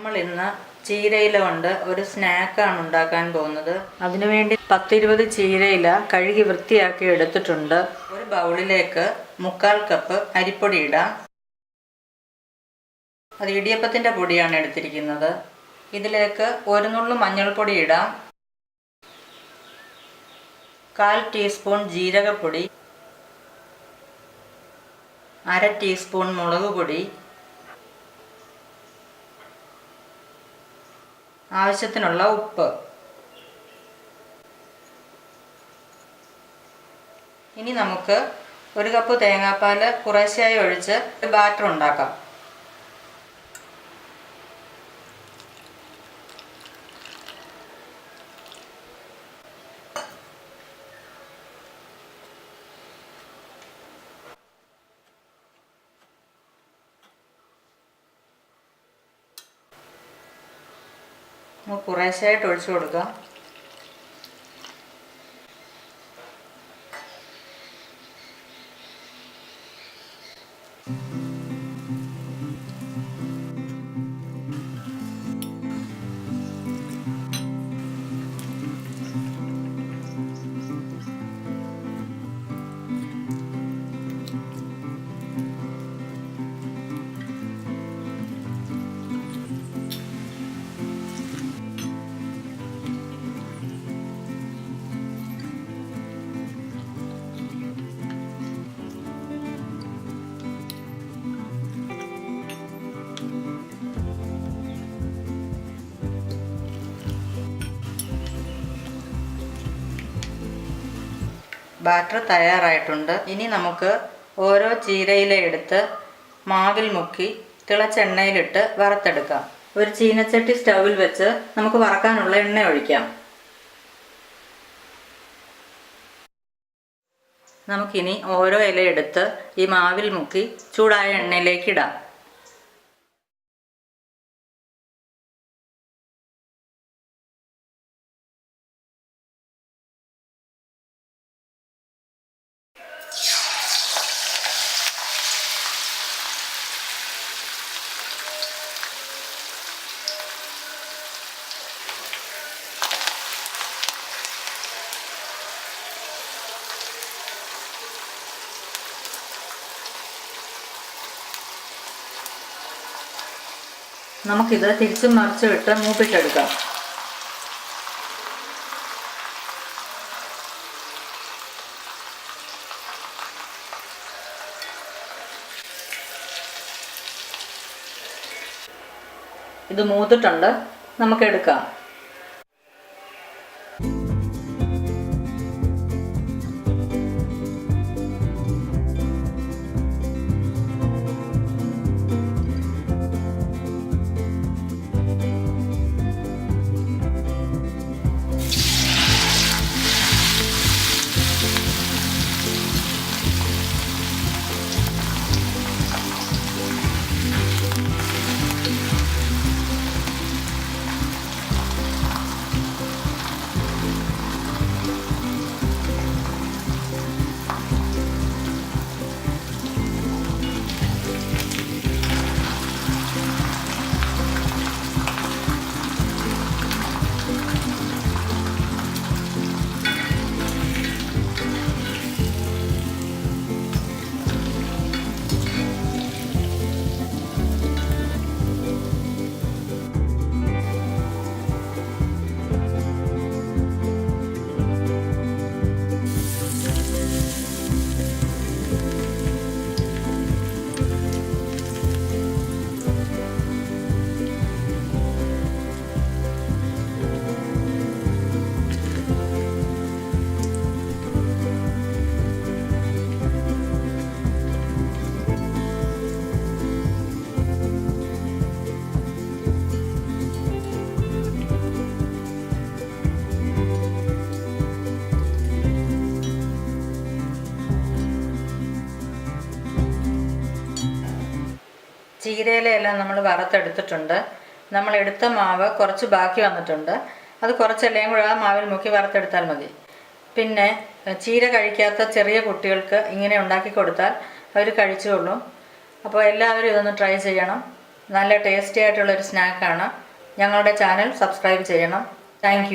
നമ്മൾ ഇന്ന് ചീരയില കൊണ്ട് ഒരു സ്നാക്കാണ് ഉണ്ടാക്കാൻ പോകുന്നത്. അതിനുവേണ്ടി 10-20 ചീരയില കഴുകി വൃത്തിയാക്കി എടുത്തിട്ടുണ്ട്. ഒരു ബൗളിലേക്ക് 1/4 കപ്പ് അരിപ്പൊടി ഇടാം. അത് ഇടിയപ്പത്തിൻ്റെ പൊടിയാണ് എടുത്തിരിക്കുന്നത്. ഇതിലേക്ക് 1 നുള്ളു മഞ്ഞൾപ്പൊടി ഇടാം. 1/4 ടീസ്പൂൺ ജീരകപ്പൊടി, 1/2 ടീസ്പൂൺ മുളക് പൊടി, ആവശ്യത്തിനുള്ള ഉപ്പ്. ഇനി നമുക്ക് 1 കപ്പ് തേങ്ങാപ്പാൽ കുറേശ്ശെയായി ഒഴിച്ച് ഒരു ബാറ്റർ ഉണ്ടാക്കാം. കുറേശ്ശെയായിട്ട് ഒഴിച്ചു കൊടുക്കാം. ബാറ്റർ തയ്യാറായിട്ടുണ്ട്. ഇനി നമുക്ക് ഓരോ ചീരയില എടുത്ത് മാവിൽ മുക്കി തിളച്ച എണ്ണയിലിട്ട് വറുത്തെടുക്കാം. ഒരു ചീനച്ചട്ടി സ്റ്റൗവിൽ വെച്ച് നമുക്ക് വറക്കാനുള്ള എണ്ണ ഒഴിക്കാം. നമുക്കിനി ഓരോ ഇല എടുത്ത് ഈ മാവിൽ മുക്കി ചൂടായ എണ്ണയിലേക്ക് ഇടാം. നമുക്കിത് തിരിച്ചും മറിച്ചും ഇട്ട് മൂപ്പിച്ചെടുക്കാം. ഇത് മൂത്തിട്ടുണ്ട്, നമുക്കെടുക്കാം. ചീരയിലെല്ലാം നമ്മൾ വറുത്തെടുത്തിട്ടുണ്ട്. നമ്മൾ എടുത്ത മാവ് കുറച്ച് ബാക്കി വന്നിട്ടുണ്ട്. അത് കുറച്ചെല്ലാം കൂടെ ആ മാവിൽ മുക്കി വറുത്തെടുത്താൽ മതി. പിന്നെ ചീര കഴിക്കാത്ത ചെറിയ കുട്ടികൾക്ക് ഇങ്ങനെ ഉണ്ടാക്കി കൊടുത്താൽ അവർ കഴിച്ചോളും. അപ്പോൾ എല്ലാവരും ഇതൊന്ന് ട്രൈ ചെയ്യണം. നല്ല ടേസ്റ്റി ആയിട്ടുള്ളൊരു സ്നാക്കാണ്. ഞങ്ങളുടെ ചാനൽ സബ്സ്ക്രൈബ് ചെയ്യണം. താങ്ക്